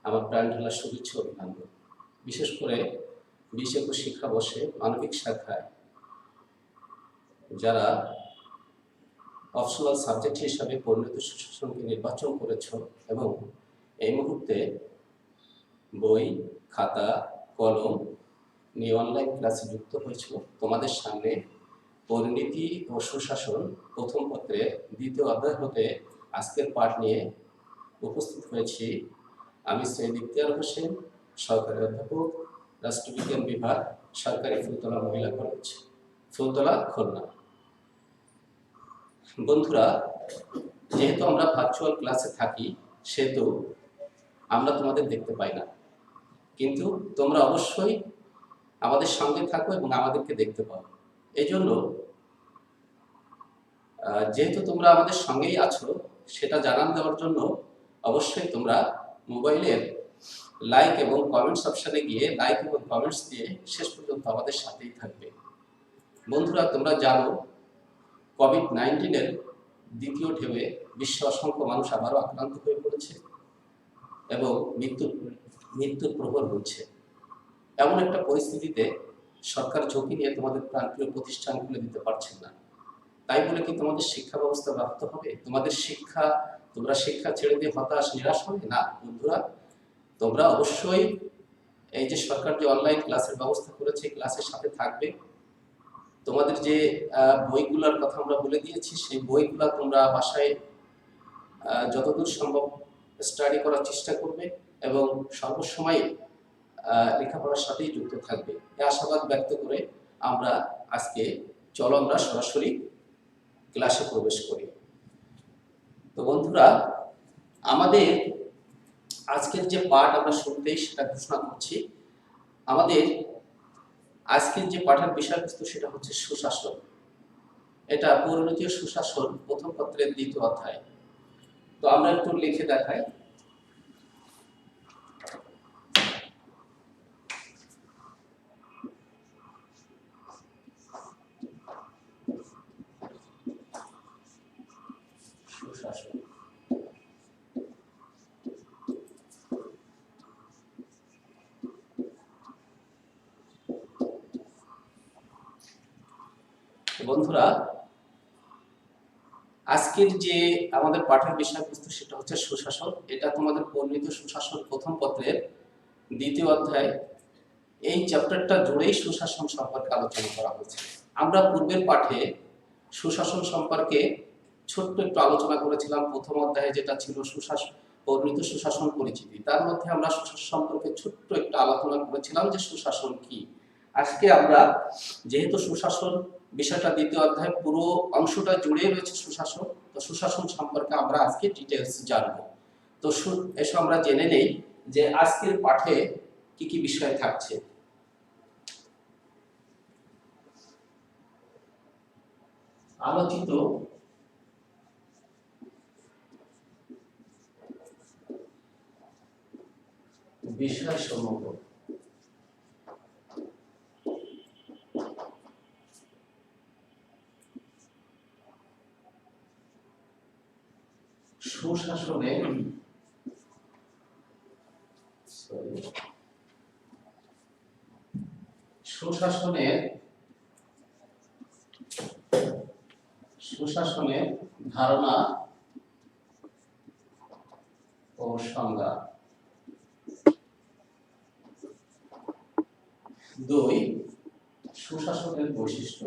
আমার প্রাণ ঢালা শুভেচ্ছা অভিনন্দন। বিশেষ করে 20-21 শিক্ষাবর্ষে মানবিক শাখায় যারা অপশনাল সাবজেক্ট হিসাবে পরিণত সুশাসনকে নির্বাচন করেছ এবং এই মুহূর্তে বই, খাতা, কলম নিয়ে অনলাইন ক্লাসে যুক্ত হয়েছ, তোমাদের সামনে পরিণতি ও সুশাসন প্রথম পত্রের 2য় অধ্যায় হতে আজকের পাঠ নিয়ে উপস্থিত হয়েছি। আমি সৈয়দ ইখতিয়ার হোসেন, সহকারী অধ্যাপক, রাষ্ট্রবিজ্ঞান বিভাগ, সরকারি ফুলতলা মহিলা কলেজ, ফুলতলা, খুলনা। বন্ধুরা, যেহেতু আমরা ভার্চুয়াল ক্লাসে থাকি সেহেতু আমরা তোমাদের দেখতে পাই না, কিন্তু তোমরা অবশ্যই আমাদের সঙ্গে থাকো এবং আমাদেরকে দেখতে পাও। এই জন্য যেহেতু তোমরা আমাদের সঙ্গেই আছো সেটা জানান দেওয়ার জন্য অবশ্যই তোমরা মোবাইলের লাইক এবং কমেন্টস অপশানে গিয়ে লাইক এবং কমেন্টস দিয়ে শেষ পর্যন্ত আমাদের সাথেই থাকবে। বন্ধুরা, তোমরা জানো কোভিড-19-এর 2য় ঢেউয়ে বিশ্বে অসংখ্য মানুষ আবারও আক্রান্ত হয়ে পড়েছে এবং মৃত্যুর প্রহর হচ্ছে। এমন একটা পরিস্থিতিতে সরকার ঝুঁকি নিয়ে তোমাদের প্রাণপ্রিয় প্রতিষ্ঠান খুলে দিতে পারছেন না। তাই বলে কি তোমাদের শিক্ষা ব্যবস্থা ব্যাহত হবে? তোমরা শিক্ষা ছেড়ে দিয়ে হতাশ, নিরাশ হবে না। বন্ধুরা, তোমরা অবশ্যই এই যে সরকার যে অনলাইন ক্লাসের ব্যবস্থা করেছে, ক্লাসের সাথে থাকবে। তোমাদের যে বইগুলোর কথা আমরা বলে দিয়েছি, সেই বইগুলো তোমরা বাসায় যতদূর সম্ভব স্টাডি করার চেষ্টা করবে এবং সর্বসময় লেখাপড়ার সাথেই যুক্ত থাকবে। এই আশাবাদ ব্যক্ত করে আমরা সরাসরি ক্লাসে প্রবেশ করি। তো বন্ধুরা, আমাদের আজকের যে পাঠ আমরা শুরুতেই সেটা ঘোষণা করছি। আমাদের আজকের যে পাঠের বিষয়বস্তু সেটা হচ্ছে সুশাসন। এটা পরিণতি ও সুশাসন প্রথম পত্রের 2য় অধ্যায়। তো আমরা একটু লিখে দেখাই। সুশাসন। বন্ধুরা, আজকের যে আমাদের পাঠের বিষয়বস্তু সেটা হচ্ছে সুশাসন। এটা তোমাদের পরিণত সুশাসন প্রথম পত্রের 2য় অধ্যায়। এই চ্যাপ্টারটা জুড়েই সুশাসন সম্পর্কে আলোচনা করা হয়েছে। আমরা পূর্বের পাঠে সুশাসন সম্পর্কে ছোট্ট একটু আলোচনা করেছিলাম প্রথম অধ্যায়ে, যেটা ছিল পরিণত সুশাসন পরিচিতি। তার মধ্যে আমরা সুশাসন সম্পর্কে ছোট্ট একটু আলোচনা করেছিলাম যে সুশাসন কি। আজকে আমরা যেহেতু সুশাসন বিষয়টা 2য় অধ্যায় পুরো অংশটা জুড়ে রয়েছে সুশাসন, তো সুশাসন সম্পর্কে আমরা আজকে ডিটেইলস জানবো। তো এসব আমরা জেনে নেই যে আজকের পাঠে কি কি বিষয় থাকছে। আলোচিত বিষয়সমূহ। সুশাসনের ধারণা ও সংজ্ঞা। 2, সুশাসনের বৈশিষ্ট্য।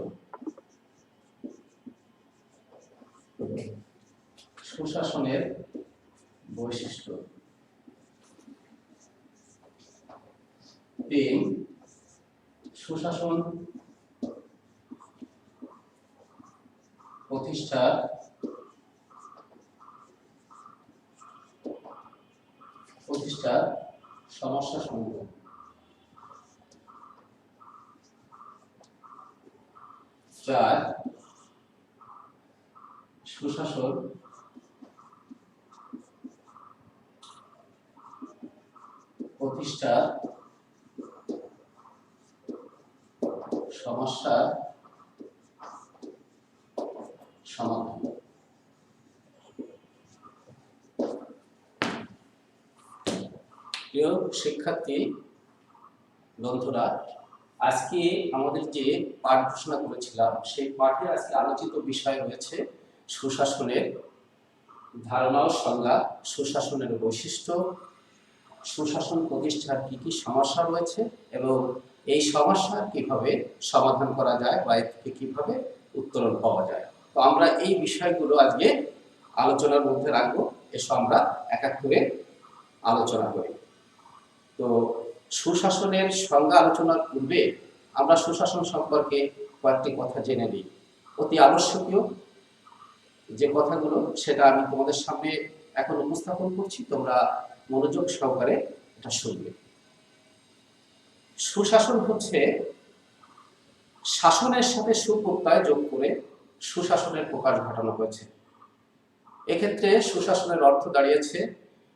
সুশাসনের বৈশিষ্ট্য। 3, সুশাসন প্রতিষ্ঠার সমস্যা সমূহ। 4, সুশাসন প্রতিষ্ঠার সমস্যার সমাধান। প্রিয় শিক্ষার্থী বন্ধুরা, আজকে আমাদের যে পাঠ ঘোষণা করেছিলাম সেই পাঠে আজকে আলোচিত বিষয় রয়েছে সুশাসনের ধারণা ও সংজ্ঞা, সুশাসনের বৈশিষ্ট্য, সুশাসন প্রতিষ্ঠার কি কি সমস্যা রয়েছে এবং এই সমস্যা কিভাবে সমাধান করা যায় বা এর থেকে কিভাবে উত্তরণ পাওয়া যায়। তো আমরা এই বিষয়গুলো আজকে আলোচনার মধ্যে রাখবো। এসো আমরা এক এক করে আলোচনা করি। তো সুশাসনের সংজ্ঞা আলোচনার পূর্বে আমরা সুশাসন সম্পর্কে কয়েকটি কথা জেনে নিই। অতি আবশ্যকীয় যে কথাগুলো সেটা আমি তোমাদের সামনে এখন উপস্থাপন করছি, তোমরা মনোযোগ সহকারে এটা শুনবে। সুশাসন হচ্ছে শাসনের সাথে সুপ্রত্যয় যোগ করে সুশাসনের প্রকাশ ঘটানো হয়েছে। এক্ষেত্রে সুশাসনের অর্থ দাঁড়িয়েছে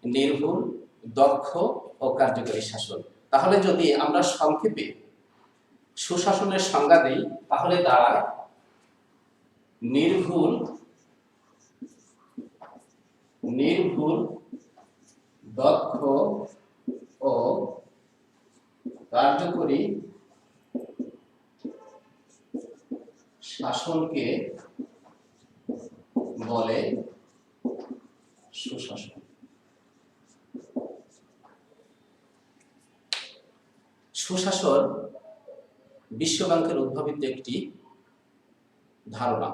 নির্ভুল, দক্ষ ও কার্যকরী শাসন। তাহলে যদি আমরা সংক্ষেপে সুশাসনের সংজ্ঞা দিই তাহলে দাঁড়ায় নির্ভুল, দক্ষ ও কার্যকরী শাসনকে বলে সুশাসন। সুশাসন বিশ্বব্যাংকের উদ্ভাবিত একটি ধারণা।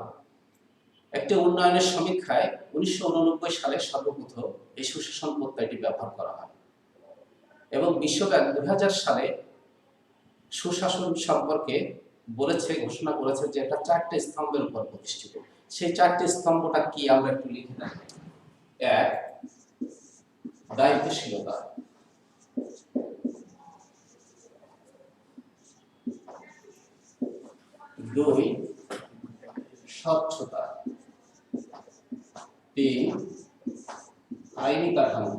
একটি উন্নয়নের সমীক্ষায় 1989 সালে সর্বপ্রথম এই সুশাসন প্রত্যয়টি ব্যবহার করা হয় এবং বিশ্বব্যাংক 2000 সালে সুশাসন সম্পর্কে ঘোষণা করেছে যে এটা 4টে স্তম্ভের উপর প্রতিষ্ঠিত। সেই 4টে স্তম্ভটা কি আমরা একটু লিখে রাখি। 1, দায়িত্বশীলতা। 2, স্বচ্ছতা। 3, আইনি কাঠামো।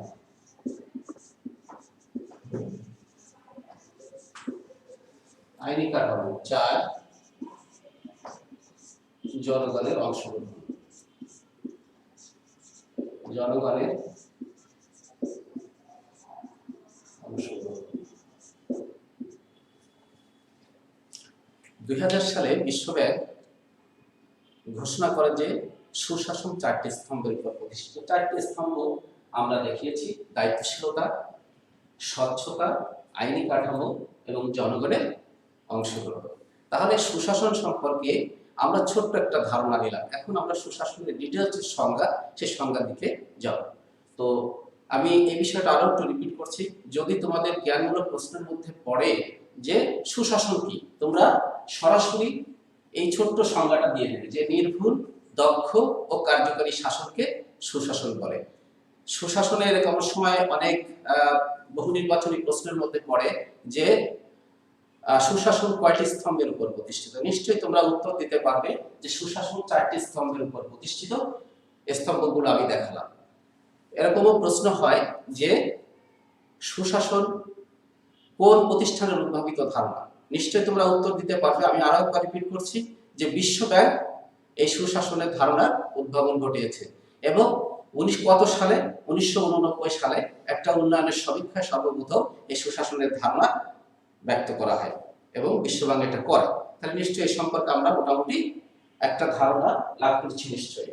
4, জনগণের অংশগ্রহণ। 2000 সালে বিশ্বব্যাংক ঘোষণা করে যে সুশাসন 4টে স্তম্ভের উপর প্রতিষ্ঠিত। 4টে স্তম্ভ আমরা দেখিয়েছি: দায়িত্বশীলতা, স্বচ্ছতা, আইনি কাঠামো এবং জনগণের অংশগ্রহণ। তাহলে সুশাসন সম্পর্কে আমরা ছোট্ট একটা ধারণা নিলাম। এখন আমরা সুশাসনের ডিটেইলস যে সংজ্ঞা, সেই সংজ্ঞার দিকে যাব। তো আমি এই বিষয়টা আরো একটু রিপিট করছি, যদি তোমাদের জ্ঞানমূলক প্রশ্নের মধ্যে পড়ে যে সুশাসন কি, তোমরা সরাসরি এই ছোট্ট সংজ্ঞাটা দিয়ে দেবে যে নির্ভুল, দক্ষ ও কার্যকরী শাসনকে সুশাসন বলে। সুশাসনের এরকম সময় অনেক বহু নির্বাচনী প্রশ্নের মধ্যে পড়ে যে সুশাসন কয়টি স্তম্ভের উপর প্রতিষ্ঠিত। নিশ্চয়ই তোমরা উত্তর দিতে পারবে যে সুশাসন 4টি স্তম্ভের উপর প্রতিষ্ঠিত। স্তম্ভগুলো আমি দেখালাম। এরকমও প্রশ্ন হয় যে সুশাসন কোন প্রতিষ্ঠানের উদ্ভাবিত ধারণা। নিশ্চয়ই তোমরা উত্তর দিতে পারবে। আমি আরো একবার রিপিট করছি যে বিশ্বব্যাংক এই সুশাসনের ধারণার উদ্ভাবন ঘটিয়েছে এবং কত সালে? 1989 সালে একটা উন্নয়নের সমীক্ষায় সর্বপ্রথম এই সুশাসনের ধারণা ব্যক্ত করা হয় এবং বিশ্বব্যাংক এটা করে। তাহলে নিশ্চয়ই এই সম্পর্কে আমরা মোটামুটি একটা ধারণা লাভ করছি নিশ্চয়ই।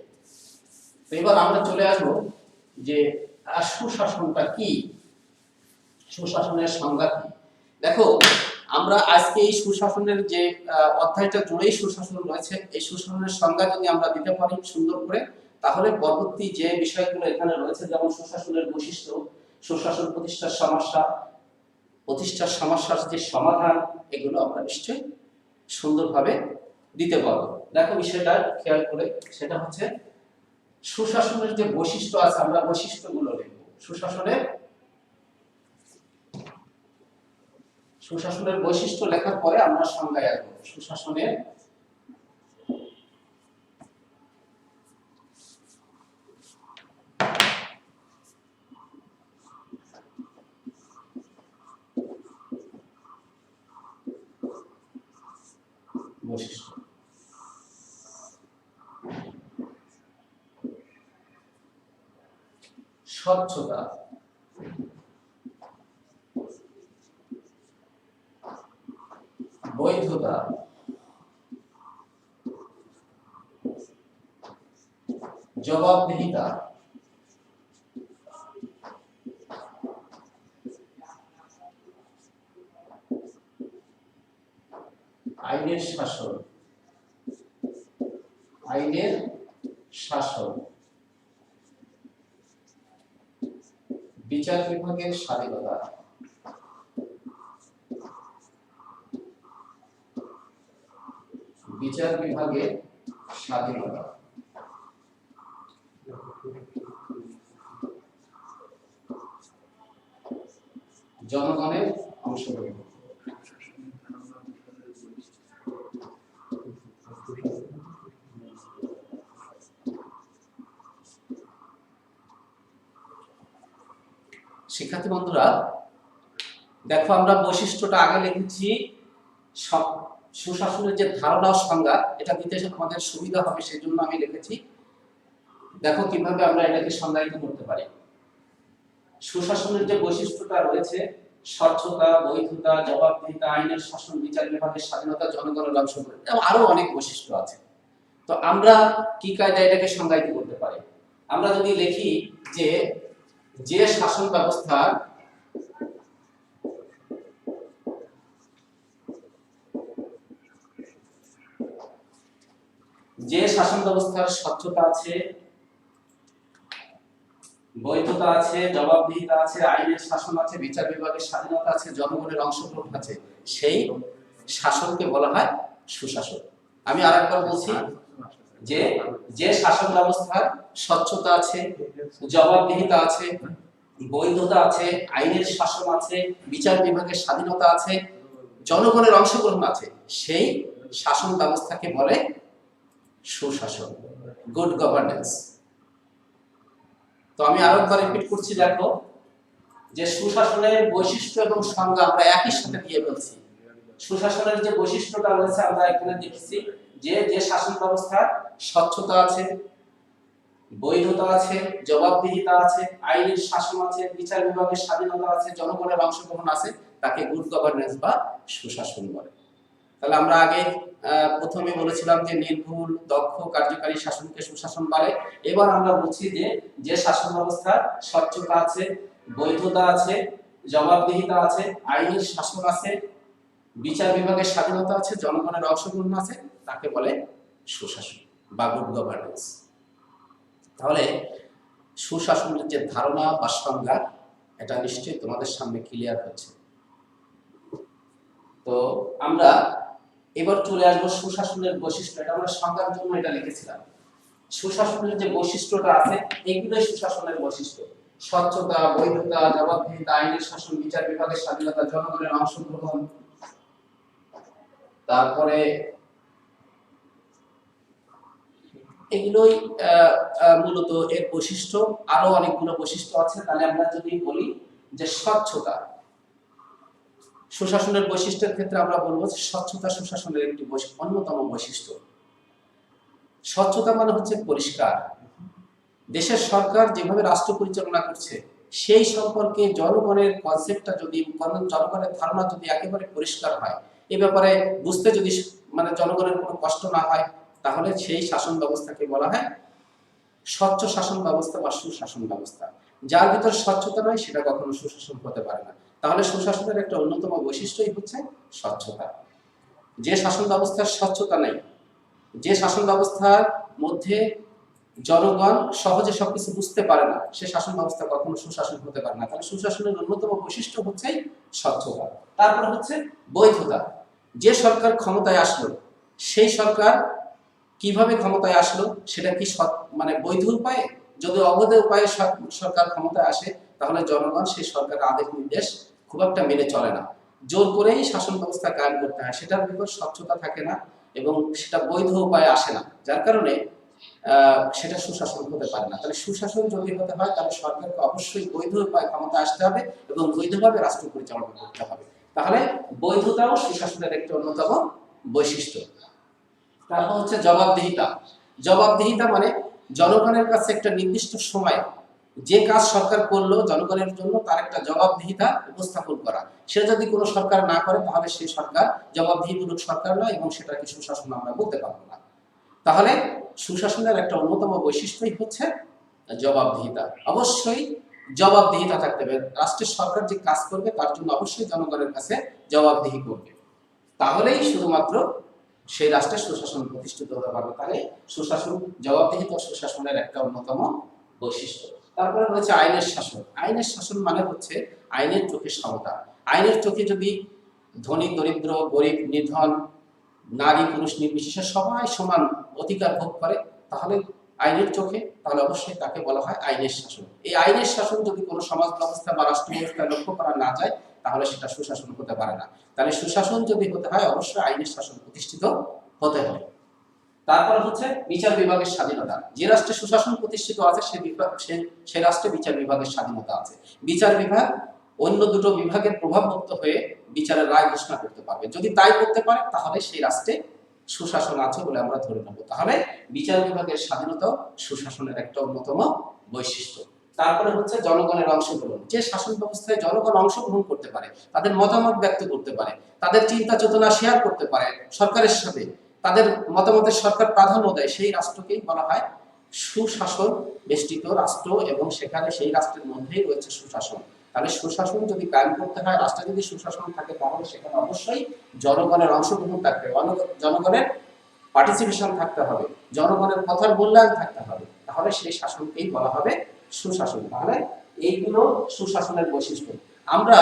তো এবার আমরা চলে আসবো যে সুশাসনটা কি, সুশাসনের সংজ্ঞা কি। দেখো, আমরা আজকে এই সুশাসনের যে অধ্যায়টা জুড়েই সুশাসন রয়েছে, এই সুশাসনের সংজ্ঞা যদি আমরা দিতে পারি সুন্দর করে, তাহলে পরবর্তী যে বিষয়গুলো এখানে রয়েছে, যেমন সুশাসনের বৈশিষ্ট্য, সুশাসন প্রতিষ্ঠার সমস্যার যে সমাধান, এগুলো আমরা নিশ্চয়ই সুন্দরভাবে দিতে পারবো। দেখো বিষয়টা খেয়াল করে, সেটা হচ্ছে সুশাসনের যে বৈশিষ্ট্য আছে, আমরা বৈশিষ্ট্যগুলো লিখব। সুশাসনের বৈশিষ্ট্য লেখার পরে আমরা সংজ্ঞায় আসবো। সুশাসনের বৈশিষ্ট্য। স্বচ্ছতা, বৈধতা, জবাবদিহিতা, আইনের শাসন, আইনের শাসন, বিচার বিভাগের স্বাধীনতা, বিচার বিভাগের স্বাধীনতা, জনগণের অংশগ্রহণ। শিক্ষার্থী বন্ধুরা, দেখো আমরা বৈশিষ্ট্যটা আগে লিখেছি, সুশাসনের যে ধারণা ও সংজ্ঞা এটা দিতে আমাদের সুবিধা হবে সেই জন্য আমি লিখেছি। দেখো কিভাবে আমরা এটাকে সংজ্ঞায়িত করতে পারি। সুশাসনের যে বৈশিষ্ট্যটা রয়েছে, স্বচ্ছতা, বৈধতা, জবাবদিহিতা, আইনের শাসন, বিচার বিভাগের স্বাধীনতা, জনগণের অংশগ্রহণ, এবং আরো অনেক বৈশিষ্ট্য আছে। তো আমরা কি কায়দায় এটাকে সংজ্ঞায়িত করতে পারি? আমরা যদি লিখি যে যে শাসন ব্যবস্থা ব্যবস্থার স্বচ্ছতা আছে, বৈধতা আছে, জবাবদিহিতা আছে, আইনের শাসন আছে, বিচার বিভাগের স্বাধীনতা আছে, জনগণের অংশগ্রহণ আছে, সেই শাসনকে বলা হয় সুশাসন। আমি আরেকবার বলছি যে যে শাসন ব্যবস্থার স্বচ্ছতা আছে, জবাবদিহিতা আছে, বৈধতা আছে, আইনের শাসন আছে, বিচার বিভাগের স্বাধীনতা আছে, জনগণের অংশগ্রহণ আছে, সেই শাসন ব্যবস্থাকে বলে সুশাসন, গুড গভর্নেন্স। তো আমি আরেকবার রিপিট করছি, দেখো যে সুশাসনের বৈশিষ্ট্য এবং সংজ্ঞা আমরা একই সাথে দিয়ে বলছি। সুশাসনের যে বৈশিষ্ট্যটা রয়েছে আমরা এখানে দেখছি যে যে শাসন ব্যবস্থার স্বচ্ছতা আছে, বৈধতা আছে, জবাবদিহিতা আছে, আইনের শাসন আছে, বিচার বিভাগের স্বাধীনতা আছে, জনগণের অংশগ্রহণ আছে, তাকে গুড গভর্নেন্স বা সুশাসন বলে। তাহলে আমরা আগে প্রথমে বলেছিলাম যে নির্ভুল, দক্ষ, কার্যকারী শাসনকে সুশাসন বলে। এবার আমরা বলছি যে যে শাসন ব্যবস্থার স্বচ্ছতা আছে, বৈধতা আছে, জবাবদিহিতা আছে, আইনের শাসন আছে, বিচার বিভাগের স্বাধীনতা আছে, জনগণের অংশগ্রহণ আছে, তাকে বলে সুশাসন বা গুড গভর্নেন্স। তাহলে সুশাসনের যে ধারণা বা সংজ্ঞা এটা নিশ্চয়ই তোমাদের সামনে ক্লিয়ার হচ্ছে। তো আমরা এবার চলে আসবো সুশাসনের বৈশিষ্ট্য। এটা আমরা সংজ্ঞার জন্য এটা লিখেছিলাম। সুশাসনের যে বৈশিষ্ট্যটা আছে এগুলোই সুশাসনের বৈশিষ্ট্য: স্বচ্ছতা, বৈধতা, জবাবদিহিতা, আইনের শাসন, বিচার বিভাগের স্বাধীনতা, জনগণের অংশগ্রহণ। তারপরে এগুলোই মূলত এর বৈশিষ্ট্য। আরো অনেকগুলো বৈশিষ্ট্য আছে। তাহলে আমরা যদি বলি যে স্বচ্ছতা, সুশাসনের বৈশিষ্ট্যের ক্ষেত্রে আমরা বলবো স্বচ্ছতা সুশাসনের একটি অন্যতম বৈশিষ্ট্য। স্বচ্ছতা মানে হচ্ছে পরিষ্কার। দেশের সরকার যেভাবে রাষ্ট্র পরিচালনা করছে সেই সম্পর্কে জনগণের কনসেপ্টটা যদি, জনগণের ধারণা যদি একেবারে পরিষ্কার হয়, এই ব্যাপারে বুঝতে যদি মানে জনগণের কোনো কষ্ট না হয়, তাহলে সেই শাসন ব্যবস্থাকে বলা হয় স্বচ্ছ শাসন ব্যবস্থা বা সুশাসন ব্যবস্থা। যার ভিতর স্বচ্ছতা নয় সেটা কখনো সুশাসন হতে পারে না। তাহলে সুশাসনের একটা অন্যতম বৈশিষ্ট্যই হচ্ছে স্বচ্ছতা। যে শাসন ব্যবস্থার স্বচ্ছতা নেই, যে শাসন ব্যবস্থার মধ্যে জনগণ সহজে সবকিছু বুঝতে পারে না, সে শাসন ব্যবস্থা কখনো সুশাসন হতে পারে না। তাহলে সুশাসনের অন্যতম বৈশিষ্ট্য হচ্ছে স্বচ্ছতা। তারপর হচ্ছে বৈধতা। যে সরকার ক্ষমতায় আসলো সেই সরকার কিভাবে ক্ষমতায় আসলো, সেটা কি মানে বৈধ উপায়ে? যদি অবৈধ উপায়ে সরকার ক্ষমতায় আসে তাহলে জনগণ সেই সরকারের আদেশ নির্দেশ খুব একটা মেনে চলে না, জোর করেই শাসন ব্যবস্থা কায়েম করতে হয়। সেটার ভিতর স্বচ্ছতা থাকে না এবং সেটা বৈধ উপায়ে আসে না, যার কারণে সেটা সুশাসন হতে পারে না। তাহলে সুশাসন যদি হতে হয় তাহলে সরকারকে অবশ্যই বৈধ উপায়ে ক্ষমতা আসতে হবে এবং বৈধভাবে রাষ্ট্র পরিচালনা করতে হবে। তাহলে বৈধতাও সুশাসনের একটি অন্যতম বৈশিষ্ট্য। তারপর হচ্ছে জবাবদিহিতা। জবাবদিহিতা মানে জনগণের কাছে একটা নির্দিষ্ট সময় যে কাজ সরকার করলো জনগণের জন্য তার একটা জবাবদিহিতা উপস্থাপন করা। সে যদি কোনো সরকার না করে তাহলে সেই সরকার জবাবদিহিমূলক সরকার নয় এবং সেটাকে সুশাসন আমরা বলতে পারবো না। তাহলে সুশাসনের একটা অন্যতম বৈশিষ্ট্যই হচ্ছে জবাবদিহিতা। অবশ্যই জবাবদিহিতা থাকতে হবে। রাষ্ট্রের সরকার যে কাজ করবে তার জন্য অবশ্যই জনগণের কাছে জবাবদিহি করবে, তাহলেই শুধুমাত্র সেই রাষ্ট্রের সুশাসন প্রতিষ্ঠিত হতে পারবে। তাহলে সুশাসন, জবাবদিহিতা সুশাসনের একটা অন্যতম বৈশিষ্ট্য। তারপরে রয়েছে আইনের শাসন। আইনের শাসন মানে হচ্ছে আইনের চোখে সমতা। আইনের চোখে যদি ধনী দরিদ্র, গরিব নিধন, নারী পুরুষ নির্বিশেষে সবাই সমান অধিকার ভোগ করে, তাহলে আইনের চোখে, তাহলে অবশ্যই তাকে বলা হয় আইনের শাসন। এই আইনের শাসন যদি কোনো সমাজ ব্যবস্থা বা রাষ্ট্র ব্যবস্থায় লক্ষ্য করা না যায় তাহলে সেটা সুশাসন হতে পারে না। তাহলে সুশাসন যদি হতে হয় অবশ্যই আইনের শাসন প্রতিষ্ঠিত হতে হবে। তারপর হচ্ছে বিচার বিভাগের স্বাধীনতা। যে রাষ্ট্রে সুশাসন প্রতিষ্ঠিত আছে সে রাষ্ট্রে বিচার বিভাগের স্বাধীনতা আছে। বিচার বিভাগ অন্য দুটো বিভাগের প্রভাবমুক্ত হয়ে বিচারের রায় ঘোষণা করতে পারবে। যদি তাই করতে পারে তাহলে সেই রাষ্ট্রে সুশাসন আছে বলে আমরা ধরে নেব। তাহলে বিচার বিভাগের স্বাধীনতাও সুশাসনের একটা অন্যতম বৈশিষ্ট্য। তারপরে হচ্ছে জনগণের অংশগ্রহণ। যে শাসন ব্যবস্থায় জনগণ অংশগ্রহণ করতে পারে, তাদের মতামত ব্যক্ত করতে পারে, তাদের চিন্তা চেতনা শেয়ার করতে পারে সরকারের সাথে, তাদের মতামতের সরকার প্রাধান্য দেয়, সেই রাষ্ট্রকেই বলা হয় সুশাসন বেষ্টিত রাষ্ট্র, এবং সেখানে সেই রাষ্ট্রের মধ্যেই রয়েছে সুশাসন। তাহলে সুশাসন যদি কায়েম করতে হয়, রাষ্ট্রে যদি সুশাসন থাকে, তাহলে সেখানে অবশ্যই জনগণের অংশগ্রহণ থাকতে হবে, জনগণের পার্টিসিপেশন থাকতে হবে, জনগণের কথার মূল্যায়ন থাকতে হবে, তাহলে সেই শাসনকেই বলা হবে সুশাসন। তাহলে এইগুলো সুশাসনের বৈশিষ্ট্য। আমরা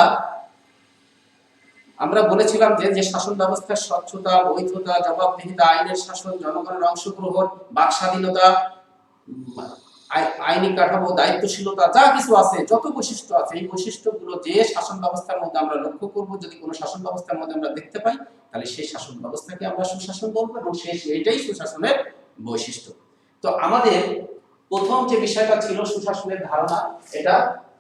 আমরা বলেছিলাম যে যে শাসন ব্যবস্থার স্বচ্ছতা, বৈধতা, জবাবদিহিতা, আইনের শাসন, জনগণের অংশগ্রহণ, বাক স্বাধীনতা, আইনি কাঠামো, দায়িত্বশীলতা, যা কিছু আছে, যত বৈশিষ্ট্য আছে, এই বৈশিষ্ট্যগুলো যে শাসন ব্যবস্থার মধ্যে আমরা লক্ষ্য করব, যদি কোনো শাসন ব্যবস্থার মধ্যে আমরা দেখতে পাই, তাহলে সেই শাসন ব্যবস্থাকে আমরা সুশাসন বলবো এবং সেইটাই সুশাসনের বৈশিষ্ট্য। তো আমাদের প্রথম যে বিষয়টা ছিল সুশাসনের ধারণা, এটা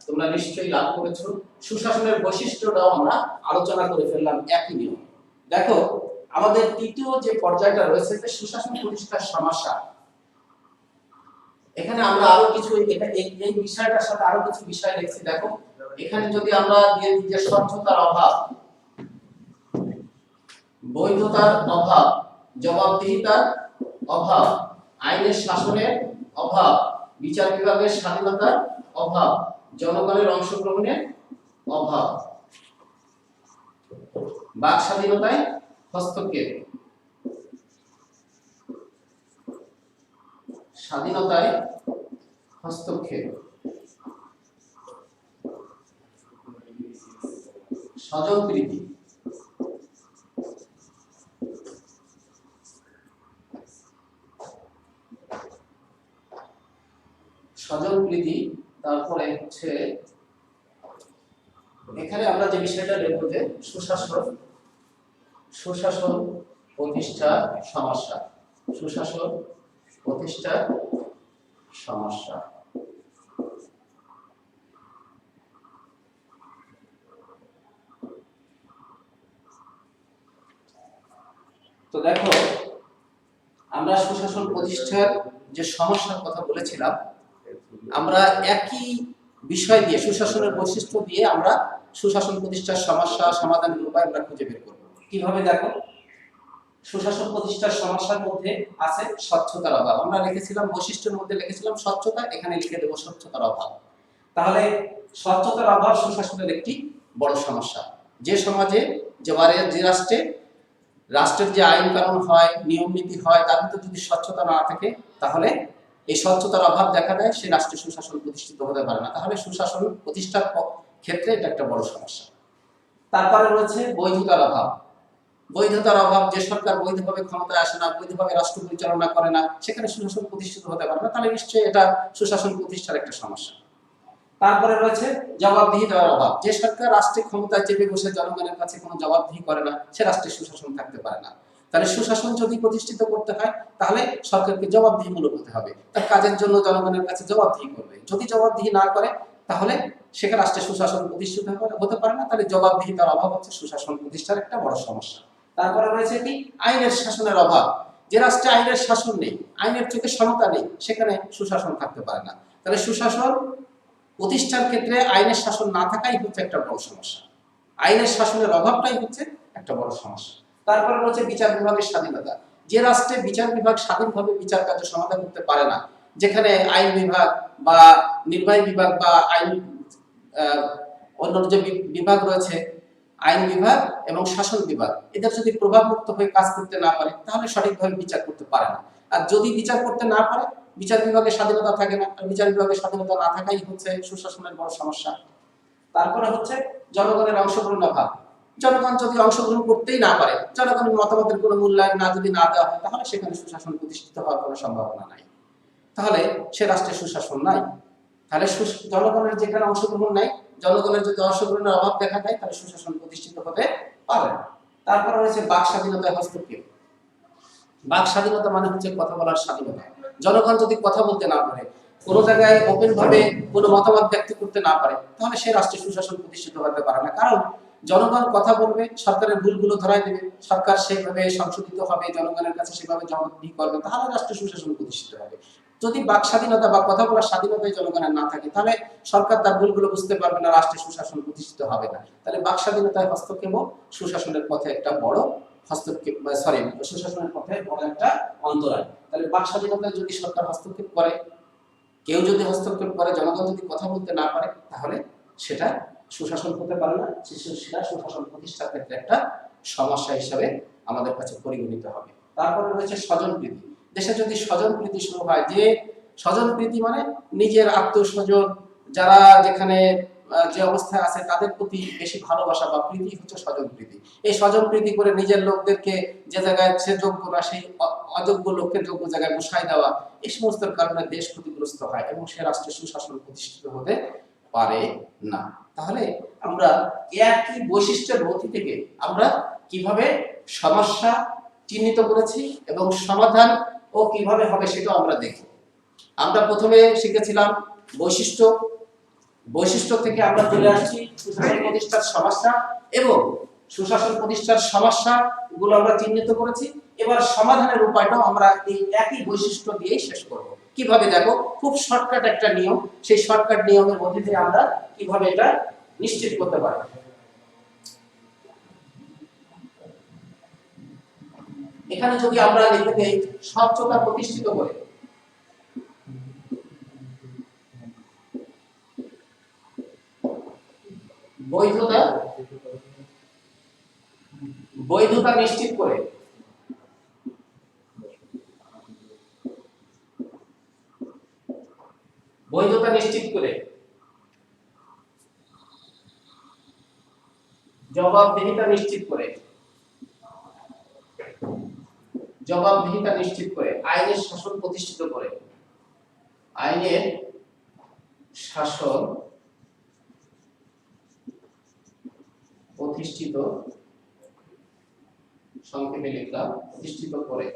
তোমরা নিশ্চয়ই লাভ করেছো। সুশাসনের বৈশিষ্ট্যটাও আমরা আলোচনা করে ফেললাম একই নিয়ম। দেখো, আমাদের তৃতীয় যে পর্যায়টা রয়েছে যে সুশাসন প্রতিষ্ঠার সমস্যা। এখানে আমরা আরো কিছু এই বিষয়টার সাথে আরো কিছু বিষয় লিখছি। দেখো, এখানে যদি আমরা দিয়ে দিই যে স্বচ্ছতার অভাব, বৈধতার অভাব, জবাবদিহিতার অভাব, আইনের শাসনের অভাব, বিচার বিভাগের স্বাধীনতার অভাব, জনগণের অংশগ্রহণের অভাব, বাক স্বাধীনতায় হস্তক্ষেপ, স্বাধীনতায় হস্তক্ষেপ, স্বজনপ্রীতি, স্বজনপ্রীতি। তারপরে হচ্ছে এখানে আমরা যে বিষয়টা লিখব যে সুশাসন প্রতিষ্ঠার সমস্যা, সুশাসন প্রতিষ্ঠার সমস্যা। তো দেখো, আমরা সুশাসন প্রতিষ্ঠার যে সমস্যার কথা বলেছিলাম, আমরা একই বিষয় দিয়ে, সুশাসনের বৈশিষ্ট্য দিয়ে আমরা সুশাসন প্রতিষ্ঠার সমস্যা সমাধানের উপায় আমরা খুঁজে বের করব। কিভাবে? দেখো, সুশাসন প্রতিষ্ঠার সমস্যার মধ্যে আছে স্বচ্ছতার অভাব। আমরা লিখেছিলাম বৈশিষ্ট্যের মধ্যে লিখেছিলাম স্বচ্ছতা, এখানে লিখে দেব স্বচ্ছতার অভাব। তাহলে স্বচ্ছতার অভাব সুশাসনের একটি বড় সমস্যা। যে সমাজে, যে রাষ্ট্রের যে আইন কানুন হয়, নিয়ম নীতি হয়, তার ভিতরে যদি স্বচ্ছতা না থাকে, তাহলে এই স্বচ্ছতার অভাব দেখা দেয়, সেই রাষ্ট্রে সুশাসন প্রতিষ্ঠিত হতে পারে না। তাহলে সুশাসন প্রতিষ্ঠার ক্ষেত্রে এটা একটা বড় সমস্যা। তারপরে রয়েছে বৈধতার অভাব। বৈধতার অভাব, যে সরকার বৈধভাবে ক্ষমতায় আসে না, বৈধভাবে রাষ্ট্র পরিচালনা করে না, সেখানে সুশাসন প্রতিষ্ঠিত হতে পারে না। তাহলে নিশ্চয়ই এটা সুশাসন প্রতিষ্ঠার একটা সমস্যা। তারপরে রয়েছে জবাবদিহিতার অভাব। যে সরকার রাষ্ট্রের ক্ষমতায় চেপে বসে জনগণের কাছে কোনো জবাবদিহি করে না, সে রাষ্ট্রে সুশাসন থাকতে পারে না। তাহলে সুশাসন যদি প্রতিষ্ঠিত করতে হয়, তাহলে সরকারকে জবাবদিহিমূলক হতে হবে, তার কাজের জন্য জনগণের কাছে জবাবদিহি করবে। যদি জবাবদিহি না করে, তাহলে সেখানে রাষ্ট্রে সুশাসন প্রতিষ্ঠিত হতে পারে না। তাহলে জবাবদিহিতার অভাব হচ্ছে সুশাসন প্রতিষ্ঠার একটা বড় সমস্যা। তারপরে রয়েছে কি? আইনের শাসনের অভাব। যে রাষ্ট্রে আইনের শাসন নেই, আইনের চোখে সমতা নেই, সেখানে সুশাসন থাকতে পারে না। তাহলে সুশাসন প্রতিষ্ঠার ক্ষেত্রে আইনের শাসন না থাকাই হচ্ছে একটা বড় সমস্যা। আইনের শাসনের অভাবটাই হচ্ছে একটা বড় সমস্যা। তারপরে রয়েছে বিচার বিভাগের স্বাধীনতা। যে রাষ্ট্রে বিচার বিভাগ স্বাধীনভাবে বিচার কার্য সমাধান করতে পারে না, যেখানে আইন বিভাগ বা নির্বাহী বিভাগ বা আইন অন্য যে বিভাগ রয়েছে, আইন বিভাগ এবং শাসন বিভাগ, এদের যদি প্রভাবমুক্ত হয়ে কাজ করতে না পারে তাহলে সঠিকভাবে বিচার করতে পারে না। আর যদি বিচার করতে না পারে, বিচার বিভাগের স্বাধীনতা থাকে না, আর বিচার বিভাগের স্বাধীনতা না থাকাই হচ্ছে সুশাসনের বড় সমস্যা। তারপরে হচ্ছে জনগণের অংশগ্রহণ অভাব। জনগণ যদি অংশগ্রহণ করতেই না পারে, জনগণের মতামতের কোনো মূল্যায়ন যদি না দেওয়া হয়, তাহলে সেখানে সুশাসন প্রতিষ্ঠিত হওয়ার কোনো সম্ভাবনা নাই। তাহলে সে রাষ্ট্রে সুশাসন নাই। তাহলে জনগণের যেখানে অংশগ্রহণ নাই, জনগণের যদি অংশগ্রহণের অভাব দেখা দেয়, তাহলে সুশাসন প্রতিষ্ঠিত হতে পারে না। তারপর রয়েছে বাক স্বাধীনতায় হস্তক্ষেপ। বাক স্বাধীনতা মানে হচ্ছে কথা বলার স্বাধীনতা। জনগণ যদি কথা বলতে না পারে, কোনো জায়গায় ওপেন ভাবে কোনো মতামত ব্যক্ত করতে না পারে, তাহলে সে রাষ্ট্রে সুশাসন প্রতিষ্ঠিত হতে পারে না। কারণ জনগণ কথা বলবে, সরকারের ভুলগুলো ধরাই দেবে, সরকার সেভাবে সংশোধিত হবে, জনগণের কাছে সেভাবে জবাবদিহি করবে, তাহলে রাষ্ট্র সুশাসন প্রতিষ্ঠিত হবে। যদি বাক স্বাধীনতা বা কথা বলার স্বাধীনতাই জনগণের না থাকে, তাহলে সরকার তার ভুলগুলো বুঝতে পারবে না, রাষ্ট্রে সুশাসন প্রতিষ্ঠিত হবে না। তাহলে বাক স্বাধীনতায় হস্তক্ষেপ সুশাসনের পথে একটা বড় হস্তক্ষেপ, সুশাসনের পথে বড় একটা অন্তরায়। তাহলে বাক স্বাধীনতায় যদি সরকার হস্তক্ষেপ করে, কেউ যদি হস্তক্ষেপ করে, জনগণ যদি কথা বলতে না পারে, তাহলে সেটা সুশাসন হতে পারে না, সেটা সুশাসন প্রতিষ্ঠার ক্ষেত্রে একটা সমস্যা হিসাবে আমাদের কাছে পরিগণিত হবে। তারপরে রয়েছে স্বজনপ্রীতি। দেশে যদি স্বজনপ্রীতি শুরু হয়, যে স্বজনপ্রীতি মানে নিজের আত্মীয়-স্বজন যারা যেখানে যে অবস্থায় আছে তাদের প্রতি বেশি ভালোবাসা বা প্রীতি হচ্ছে স্বজনপ্রীতি। এই স্বজনপ্রীতি করে নিজের লোকদেরকে যে জায়গায় সে যোগ্য না, সেই অযোগ্য লোককে যোগ্য জায়গায় বসায় দেওয়া, এই সমস্ত কারণে দেশ ক্ষতিগ্রস্ত হয় এবং সে রাষ্ট্রের সুশাসন প্রতিষ্ঠিত হতে পারে না। তাহলে আমরা একই বৈশিষ্ট্যের মধ্যে থেকে আমরা কিভাবে সমস্যা চিহ্নিত করেছি এবং সমাধান ও কিভাবে হবে সেটাও আমরা দেখি। আমরা প্রথমে শিখেছিলাম বৈশিষ্ট্য। বৈশিষ্ট্য থেকে আমরা চলে আসছি সুশাসন প্রতিষ্ঠার সমস্যা, এবং সুশাসন প্রতিষ্ঠার সমস্যা গুলো আমরা চিহ্নিত করেছি। এবার সমাধানের উপায়টাও আমরা এই একই বৈশিষ্ট্য দিয়েই শেষ করব। কিভাবে দেখো, খুব শর্টকাট একটা নিয়ম, সেই শর্টকাট নিয়মের মধ্যে দিয়ে আমরা কিভাবে এটা নিশ্চিত করতে পারি। এখানে যদি আমরা লিখে দেই স্বচ্ছতা প্রতিষ্ঠিত করে, বৈধতা নিশ্চিত করে, বৈধতা নিশ্চিত করে, জবাবদিহিতা নিশ্চিত করে, জবাবদিহিতা নিশ্চিত করে, আইনের শাসন প্রতিষ্ঠিত করে, আইনের শাসন প্রতিষ্ঠিত, সংক্ষেপে লিখলাম প্রতিষ্ঠিত করে,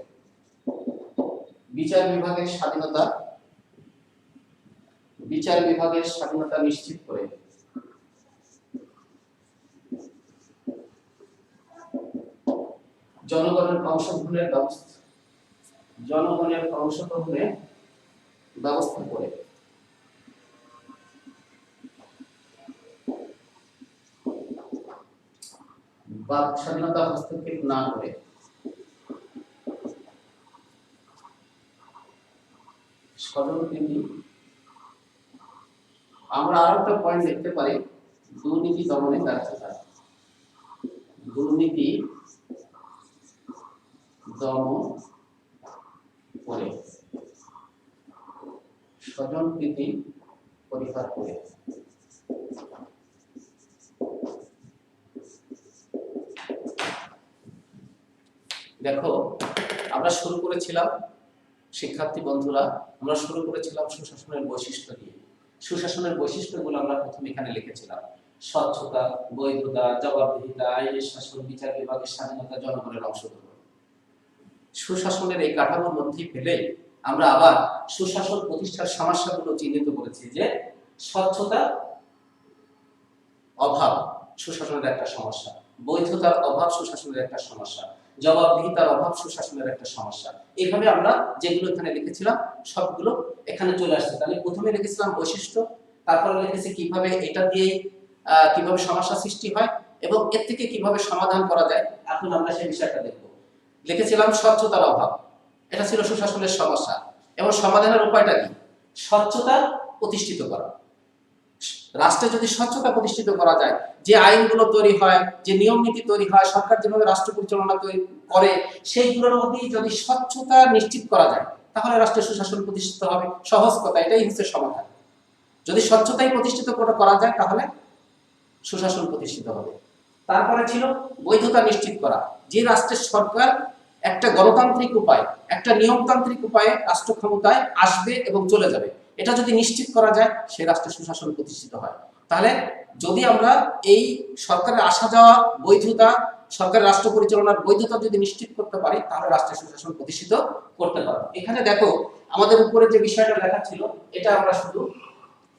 বিচার বিভাগের স্বাধীনতা, বিচার বিভাগের স্বাধীনতা নিশ্চিত করে, জনগণের অংশগ্রহণের ব্যবস্থা, জনগণের অংশগ্রহণের ব্যবস্থা করে, বাক স্বাধীনতা হস্তক্ষেপ না করে, স্বজনপ্রীতি। আমরা আরো একটা পয়েন্ট দেখতে পারি, দুর্নীতি দমনে ব্যর্থতা, দুর্নীতি দমন করে, স্বজনপ্রীতি পরিহার করে। দেখো, আমরা শুরু করেছিলাম, শিক্ষার্থী বন্ধুরা, আমরা শুরু করেছিলাম সুশাসনের বৈশিষ্ট্য দিয়ে। সুশাসনের বৈশিষ্ট্যগুলো আমরা প্রথমে এখানে লিখেছিলাম: স্বচ্ছতা, বৈধতা, জবাবদিহিতা, আইনের শাসন, বিচার বিভাগের স্বাধীনতা, জনগণের অংশগ্রহণ। সুশাসনের এই কাঠামোর মধ্যে ফেলে আমরা আবার সুশাসন প্রতিষ্ঠার সমস্যাগুলো চিহ্নিত করেছি, যে স্বচ্ছতা অভাব সুশাসনের একটা সমস্যা, বৈধতার অভাব সুশাসনের একটা সমস্যা, জবাবদিহিতার অভাব সুশাসনের একটা সমস্যা। এইভাবে আমরা যেগুলো এখানে লিখেছিলাম সবগুলো এখানে চলে আসছে। তাহলে প্রথমে লিখেছিলাম বৈশিষ্ট্য, তারপরে লিখেছি কিভাবে এটা দিয়ে কিভাবে সমস্যা সৃষ্টি হয় এবং এর থেকে কিভাবে সমাধান করা যায়। এখন আমরা সেই বিষয়টা দেখব। লিখেছিলাম স্বচ্ছতার অভাব, এটা ছিল সুশাসনের সমস্যা এবং সমাধানের উপায়টা কি? স্বচ্ছতা প্রতিষ্ঠিত করা। রাষ্ট্রে যদি স্বচ্ছতা প্রতিষ্ঠিত করা যায়, যে আইনগুলো তৈরি হয়, যে নিয়ম নীতি তৈরি হয়, সরকার যেভাবে রাষ্ট্র পরিচালনা করে, সেইগুলোর মধ্যে যদি স্বচ্ছতা নিশ্চিত করা যায়, তাহলে রাষ্ট্রের সুশাসন প্রতিষ্ঠিত হবে। সহজ কথা, এটাই হচ্ছে সমাধান। যদি স্বচ্ছতাই প্রতিষ্ঠিত করা যায়, তাহলে সুশাসন প্রতিষ্ঠিত হবে। তারপরে ছিল বৈধতা নিশ্চিত করা। যে রাষ্ট্রের সরকার একটা গণতান্ত্রিক উপায়, একটা নিয়মতান্ত্রিক উপায়ে রাষ্ট্র ক্ষমতায় আসবে এবং চলে যাবে, এটা যদি নিশ্চিত করা যায়, সেই রাষ্ট্রের সুশাসন প্রতিষ্ঠিত হয়। তাহলে যদি আমরা এই সরকারের আসা যাওয়া বৈধতা, সরকারের রাষ্ট্র পরিচালনার বৈধতা যদি নিশ্চিত করতে পারি, তাহলে রাষ্ট্রের সুশাসন প্রতিষ্ঠিত করতে পারবো। এখানে দেখো আমাদের উপরে যে বিষয়টা লেখা ছিল, এটা আমরা শুধু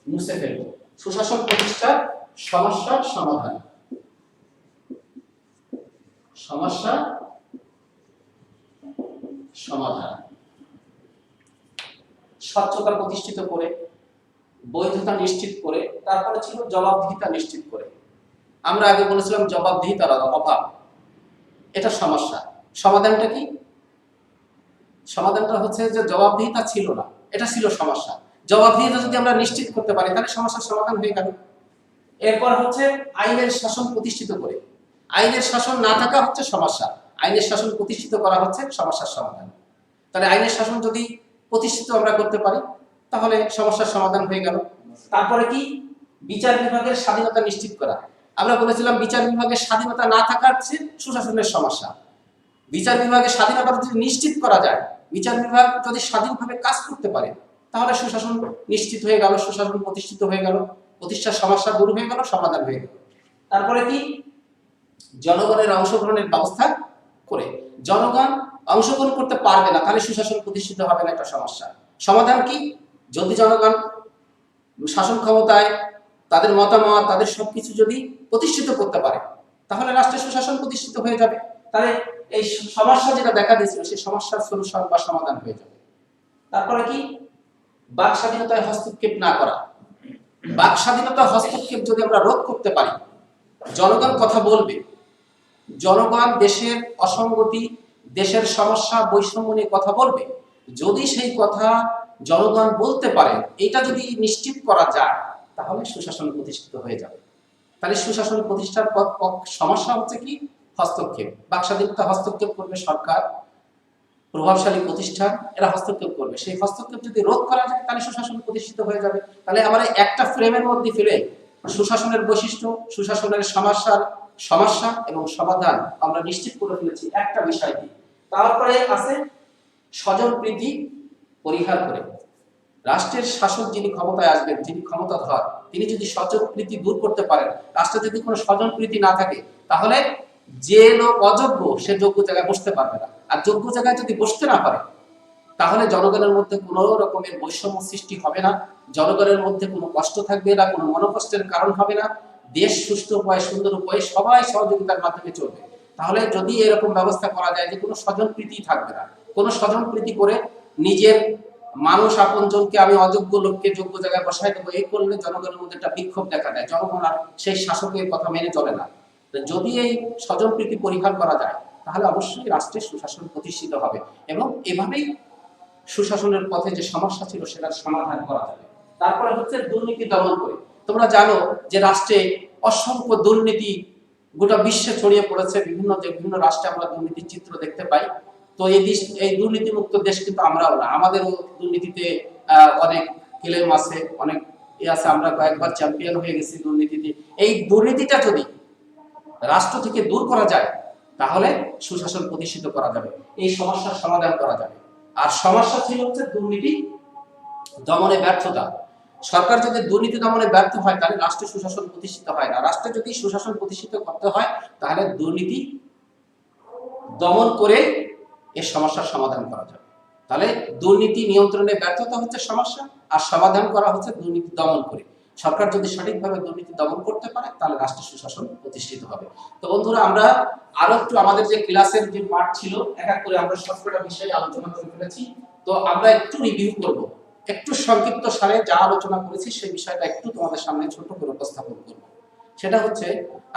মুছে ফেলবো। সুশাসন প্রতিষ্ঠার সমস্যার সমাধান। সমস্যা সমাধান। স্বচ্ছতা প্রতিষ্ঠিত করে, বৈধতা নিশ্চিত করে, তারপরে ছিল জবাবদিহিতা নিশ্চিত করে। আমরা আগে বলেছিলাম জবাবদিহিতার অভাব, এটা সমস্যা। সমাধানটা কি? সমাধানটা হচ্ছে যে জবাবদিহিতা ছিল না, এটা ছিল সমস্যা। জবাবদিহিতা যদি আমরা নিশ্চিত করতে পারি, তাহলে সমস্যার সমাধান হয়ে গেল। এরপর হচ্ছে আইনের শাসন প্রতিষ্ঠিত করে। আইনের শাসন না থাকা হচ্ছে সমস্যা, আইনের শাসন প্রতিষ্ঠিত করা হচ্ছে সমস্যার সমাধান। তাহলে আইনের শাসন যদি প্রতিষ্ঠিত আমরা করতে পারি, তাহলে সমস্যার সমাধান হয়ে গেল। তারপরে কি? বিচার বিভাগের স্বাধীনতা নিশ্চিত করা। আমরা বলেছিলাম বিচার বিভাগের স্বাধীনতা না থাকার চেয়ে সুশাসনের সমস্যা। বিচার বিভাগের স্বাধীনতা যদি নিশ্চিত করা যায়, বিচার বিভাগ যদি স্বাধীনভাবে কাজ করতে পারে, তাহলে সুশাসন নিশ্চিত হয়ে গেল, সুশাসন প্রতিষ্ঠিত হয়ে গেল, প্রতিষ্ঠার সমস্যা দূর হয়ে গেল, সমাধান হয়ে গেল। তারপরে কি? জনগণের অংশগ্রহণের ব্যবস্থা করে। জনগণ অংশগ্রহণ করতে পারবে না, তাহলে সুশাসন প্রতিষ্ঠিত হবে না, একটা সমস্যা। সমাধান কি? যদি জনগণ শাসন ক্ষমতায় তাদের মতামত, তাদের সবকিছু যদি প্রতিষ্ঠিত করতে পারে, তাহলে রাষ্ট্রের সুশাসন প্রতিষ্ঠিত হয়ে যাবে। তাহলে এই সমস্যা যেটা দেখা দিয়েছিল, সেই সমস্যার সলিউশন বা সমাধান হয়ে যাবে। তারপরে কি? বাক স্বাধীনতায় হস্তক্ষেপ না করা। বাক স্বাধীনতা হস্তক্ষেপ যদি আমরা রোধ করতে পারি, জনগণ কথা বলবে, জনগণ দেশের অসঙ্গতি, দেশের সমস্যা, বৈষম্য নিয়ে কথা বলবে। যদি সেই কথা জনগণ বলতে পারে, এটা যদি নিশ্চিত করা যায়, তাহলে সুশাসন প্রতিষ্ঠিত হয়ে যাবে। তাহলে সুশাসন প্রতিষ্ঠার সমস্যা হচ্ছে কি? হস্তক্ষেপ। বাক স্বাধীনতা হস্তক্ষেপ করবে সরকার, প্রভাবশালী প্রতিষ্ঠান, এরা হস্তক্ষেপ করবে। সেই হস্তক্ষেপ যদি রোধ করা যায়, তাহলে সুশাসন প্রতিষ্ঠিত হয়ে যাবে। তাহলে আমরা একটা ফ্রেমের মধ্যে ফেলে সুশাসনের বৈশিষ্ট্য, সুশাসনের সমস্যা এবং সমাধান আমরা নিশ্চিত করে ফেলেছি একটা বিষয় দিয়ে। তারপরে আছে স্বজনপ্রীতি পরিহার করে। রাষ্ট্রের শাসক যিনি ক্ষমতায় আসবেন, যিনি ক্ষমতাধর, তিনি যদি স্বজনপ্রীতি দূর করতে পারেন, রাষ্ট্রে যদি কোনো স্বজনপ্রীতি না থাকে, তাহলে যে লোক অযোগ্য সে যোগ্য জায়গায় বসতে পারবে না। আর যোগ্য জায়গায় যদি বসতে না পারে, তাহলে জনগণের মধ্যে কোনো রকমের বৈষম্য সৃষ্টি হবে না, জনগণের মধ্যে কোনো কষ্ট থাকবে না, কোনো মনোকষ্টের কারণ হবে না। দেশ সুষ্ঠু উপায়ে, সুন্দর উপায়ে সবাই সহযোগিতার মাধ্যমে চলবে। তাহলে যদি এরকম ব্যবস্থা করা যায় যে কোনো স্বজনপ্রীতি থাকবে না, কোনো স্বজনপ্রীতি করে নিজের মানুষ আপনজনকে আমি অযোগ্য লোককে যোগ্য জায়গায় বসাই দেবো, এই করলে জনগণের মধ্যে একটা বিক্ষোভ দেখা দেয়, জনগণ আর সেই শাসকের কথা মেনে চলে না। যদি এই স্বজনপ্রীতি পরিহার করা যায়, তাহলে অবশ্যই রাষ্ট্রের সুশাসন প্রতিষ্ঠিত হবে এবং এভাবেই সুশাসনের পথে যে সমস্যা ছিল সেটার সমাধান করা যাবে। তারপরে হচ্ছে দুর্নীতি দমন করে। তোমরা জানো যে রাষ্ট্রে অসংখ্য দুর্নীতি গোটা বিশ্বে ছড়িয়ে পড়েছে, বিভিন্ন রাষ্ট্রে আমরা দুর্নীতির চিত্র দেখতে পাই। তো এই দুর্নীতিমুক্ত দেশ কিন্তু আমরাও না, আমাদেরও দুর্নীতিতে অনেক ক্লেম আছে, অনেক আছে, আমরা কয়েকবার চ্যাম্পিয়ন হয়ে গেছি দুর্নীতিতে। এই দুর্নীতিটা যদি রাষ্ট্র থেকে দূর করা যায়, তাহলে সুশাসন প্রতিষ্ঠিত করা যাবে, এই সমস্যার সমাধান করা যাবে। আর সমস্যা ছিল হচ্ছে দুর্নীতি দমনে ব্যর্থতা। সরকার যদি দুর্নীতি দমনে ব্যর্থ হয়, তাহলে রাষ্ট্রে সুশাসন প্রতিষ্ঠিত হয় না। রাষ্ট্রে যদি সুশাসন প্রতিষ্ঠিত করতে হয়, তাহলে দুর্নীতি দমন করে এর সমস্যার সমাধান করা যাবে। তাহলে দুর্নীতি নিয়ন্ত্রণে ব্যর্থতা হচ্ছে সমস্যা, আর সমাধান করা হচ্ছে দুর্নীতি দমন করে। সরকার যদি সঠিকভাবে দুর্নীতি দমন করতে পারে, তাহলে রাষ্ট্রের সুশাসন প্রতিষ্ঠিত হবে। তো বন্ধুরা, আমরা আরো একটু আমাদের যে ক্লাসের যে পার্ট ছিল, এক এক করে আমরা সবকটা বিষয়ে আলোচনা করে ফেলেছি। তো আমরা একটু রিভিউ করব একটু সংক্ষিপ্ত সারে যা আলোচনা করেছি সেই বিষয়টা একটু তোমাদের সামনে ছোট করে উপস্থাপন করব। সেটা হচ্ছে,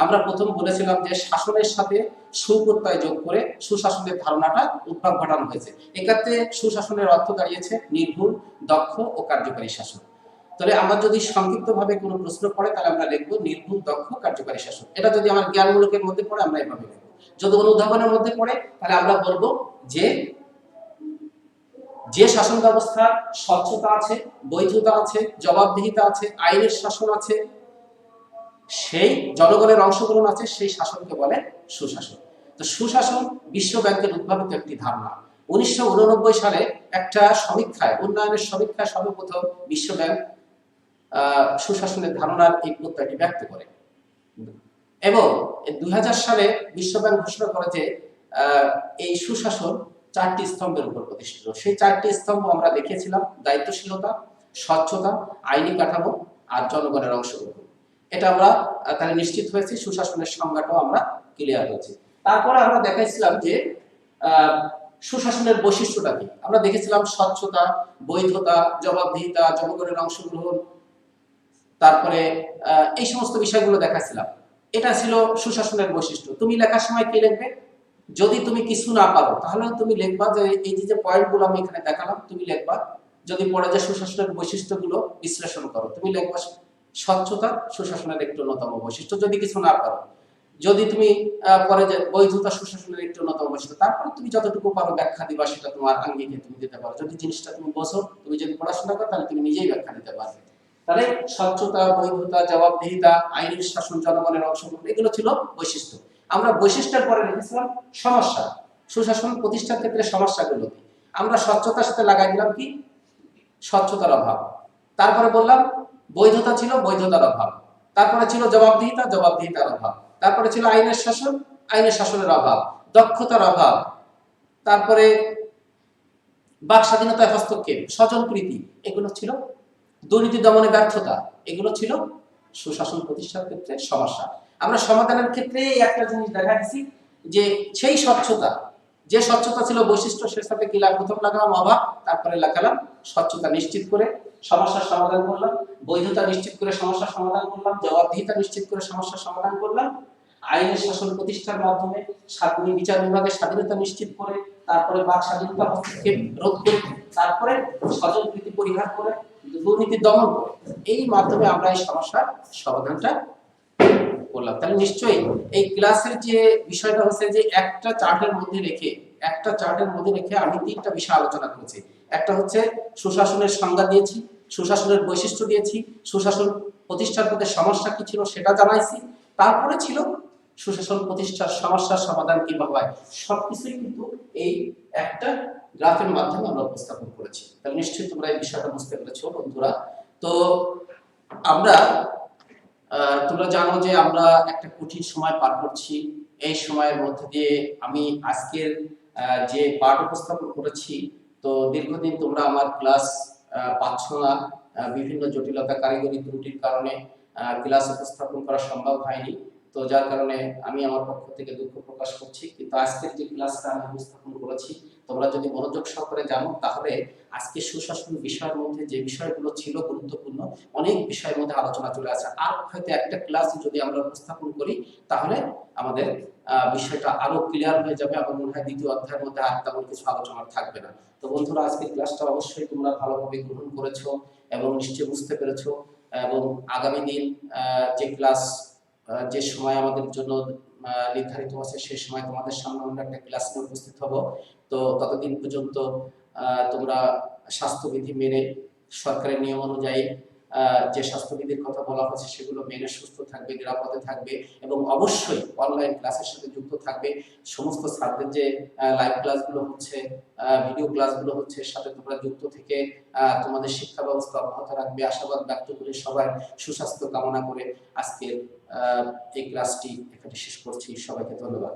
আমরা প্রথম বলেছিলাম যে শাসনের সাথে সুপ্রত্যয় যোগ করে সুশাসনের ধারণাটা উদ্ভব ঘটানো হয়েছে। এক্ষেত্রে সুশাসনের অর্থ দাঁড়িয়েছে নির্ভুল, দক্ষ ও কার্যকারী শাসন। তাহলে আমরা যদি সংক্ষিপ্তভাবে কোনো প্রশ্ন পড়ে তাহলে আমরা লিখবো নির্ভুল, দক্ষ, কার্যকারী শাসন। এটা যদি আমার জ্ঞানমূলকের মধ্যে পড়ে আমরা এভাবে লিখবো। যদি অনুধাবনের মধ্যে পড়ে তাহলে আমরা বলবো যে যে শাসন ব্যবস্থার স্বচ্ছতা আছে, বৈধতা আছে, জবাবদিহিতা আছে, আইনের শাসন আছে, সেই জনগণের অংশগ্রহণ আছে, সেই শাসনকে বলে সুশাসন। তো সুশাসন বিশ্ব ব্যাংকের উদ্ভাবিত একটি ধারণা। 1989 সালে একটা সমীক্ষায়, উন্নয়নের সমীক্ষায় সর্বপ্রথম বিশ্ব ব্যাংক সুশাসনের ধারণার এই প্রত্যয়টি ব্যক্ত করে। এবং 2000 সালে বিশ্ব ব্যাংক ঘোষণা করে যে এই সুশাসন 4টি স্তম্ভের উপর প্রতিষ্ঠিত। সেই 4টি স্তম্ভ আমরা দেখিয়েছিলাম: দায়িত্বশীলতা, স্বচ্ছতা, আইনি কাঠামো আর জনগণের অংশগ্রহণ। এটা আমরা তাহলে নিশ্চিত হয়েছি, সুশাসনের সংজ্ঞাটাও আমরা ক্লিয়ার হয়েছে। তারপরে আমরা দেখাইছিলাম যে সুশাসনের বৈশিষ্ট্যটা কি। আমরা দেখেছিলাম স্বচ্ছতা, বৈধতা, জবাবদিহিতা, জনগণের অংশগ্রহণ, তারপরে এই সমস্ত বিষয়গুলো দেখাচ্ছিলাম। এটা ছিল সুশাসনের বৈশিষ্ট্য। তুমি লেখার সময় কি লিখবে? যদি তুমি কিছু না পারো তাহলে তুমি লিখবা যে এই যে পয়েন্টগুলো আমি এখানে দেখালাম, তুমি লিখবা। যদি পড়ে যে সুশাসনের বৈশিষ্ট্যগুলো বিশ্লেষণ করো, তুমি লিখবা স্বচ্ছতা সুশাসনের একটি অন্যতম বৈশিষ্ট্য, যদি কিছু না পারো। যদি তুমি পরে যে বৈধতা সুশাসনের একটি অন্যতম বৈশিষ্ট্য, তারপরে তুমি যতটুকু পারো ব্যাখ্যা দিবা, সেটা তোমার আঙ্গিকে তুমি দিতে পারো। যদি জিনিসটা তুমি বোঝো, তুমি যদি পড়াশোনা করো, তাহলে তুমি নিজেই ব্যাখ্যা দিতে পারবে। তাহলে স্বচ্ছতা, বৈধতা, জবাবদিহিতা, আইনের শাসন, জনগণের অংশগ্রহণ, এগুলো ছিল বৈশিষ্ট্য। আমরা বৈশিষ্ট্যের পরে লিখেছিলাম সমস্যা। সুশাসন প্রতিষ্ঠার ক্ষেত্রে সমস্যাগুলো কি? আমরা স্বচ্ছতার সাথে লাগাই দিলাম কি? স্বচ্ছতার অভাব। তারপরে বললাম বৈধতা ছিল, বৈধতার অভাব। তারপরে ছিল জবাবদিহিতা, জবাবদিহিতার অভাব। তারপরে ছিল আইনের শাসন, আইনের শাসনের অভাব, দক্ষতার অভাব। তারপরে বাক স্বাধীনতায় হস্তক্ষেপ, স্বজনপ্রীতি, এগুলো ছিল। দুর্নীতি দমনে ব্যর্থতা, এগুলো ছিল সুশাসন প্রতিষ্ঠার ক্ষেত্রে সমস্যা। আমরা সমাধানের ক্ষেত্রে একটা জিনিস দেখা দিচ্ছি যে সেই স্বচ্ছতা, যে স্বচ্ছতা ছিল বৈশিষ্ট্য, সে সাথে কি প্রথম লাগালাম অভাব, তারপরে লাগালাম স্বচ্ছতা নিশ্চিত করে সমস্যার সমাধান করলাম, বৈধতা নিশ্চিত করে সমস্যার সমাধান করলাম, জবাবদিহিতা নিশ্চিত করে সমস্যার সমাধান করলাম, আইনের শাসন প্রতিষ্ঠার মাধ্যমে বিচার বিভাগের স্বাধীনতা নিশ্চিত করে, তারপরে বাক স্বাধীনতা হস্তক্ষেপ রোধ করে, তারপরে স্বজনপ্রীতি পরিহার করে, দুর্নীতি দমন করে, এই মাধ্যমে আমরা এই সমস্যার সমাধানটা করলাম। তাহলে নিশ্চয়ই এই ক্লাসের যে বিষয়টা হচ্ছে যে একটা চার্টের মধ্যে রেখে আমি 3টা বিষয় আলোচনা করেছি। একটা হচ্ছে সুশাসনের সংজ্ঞা দিয়েছি, সুশাসনের বৈশিষ্ট্য দিয়েছি, সুশাসন প্রতিষ্ঠার পথে সমস্যা কি ছিল সেটা জানাইছি, তারপরে ছিল সুশাসন প্রতিষ্ঠার সমস্যার সমাধান কিভাবে হয়। সবকিছুই কিন্তু এই একটা গ্রাফের মাধ্যমে আমরা উপস্থাপন করেছি। তাহলে নিশ্চয়ই তোমরা এই বিষয়টা বুঝতে পেরেছো বন্ধুরা। তো আমরা তোমরা জানো যে আমরা একটা কঠিন সময় পার করছি। এই সময়ের মধ্যে দিয়ে আমি আজকের যে পাঠ উপস্থাপন করেছি, তো দীর্ঘদিন তোমরা আমার ক্লাস পাচ্ছ না, বিভিন্ন জটিলতা, কারিগরি ত্রুটির কারণে ক্লাস উপস্থাপন করা সম্ভব হয়নি। তো যার কারণে আমি আমার পক্ষ থেকে দুঃখ প্রকাশ করছি। কিন্তু আজকের যে ক্লাসটা আমি উপস্থাপন করেছি, তোমরা যদি মনোযোগ সহকারে জানো, তাহলে আজকে সুশাসন বিষয়ের মধ্যে যে বিষয়গুলো ছিল গুরুত্বপূর্ণ, অনেক বিষয়ের মধ্যে আলোচনা চলে আসে। আর হয়তো একটা ক্লাস যদি আমরা উপস্থাপন করি, তাহলে আমাদের বিষয়টা আরো ক্লিয়ার হয়ে যাবে। আমার মনে হয় দ্বিতীয় অধ্যায়ের মধ্যে আর তেমন কিছু আলোচনা থাকবে না। তো বন্ধুরা, আজকের ক্লাসটা অবশ্যই তোমরা ভালোভাবে গ্রহণ করেছো এবং নিশ্চয়ই বুঝতে পেরেছো। এবং আগামী দিন যে ক্লাস, যে সময় আমাদের জন্য নির্ধারিত আছে, সেই সময় তোমাদের সামনে আমরা একটা ক্লাস নিয়ে উপস্থিত হব। তো ততদিন পর্যন্ত তোমরা স্বাস্থ্যবিধি মেনে, সরকারের নিয়ম অনুযায়ী যে স্বাস্থ্যবিধির কথা বলা হচ্ছে সেগুলো মেনে সুস্থ থাকবে, নিরাপদে থাকবে এবং অবশ্যই অনলাইন ক্লাসের সাথে যুক্ত থাকবে। সমস্ত স্যারদের যে লাইভ ক্লাসগুলো হচ্ছে, ভিডিও ক্লাসগুলো হচ্ছে, সাথে তোমরা যুক্ত থেকে তোমাদের শিক্ষা ব্যবস্থা অব্যাহত রাখবে। আশাবাদ ব্যক্ত করে সবাই সুস্বাস্থ্য কামনা করে আজকের এই ক্লাসটি এখানে শেষ করছি। সবাইকে ধন্যবাদ।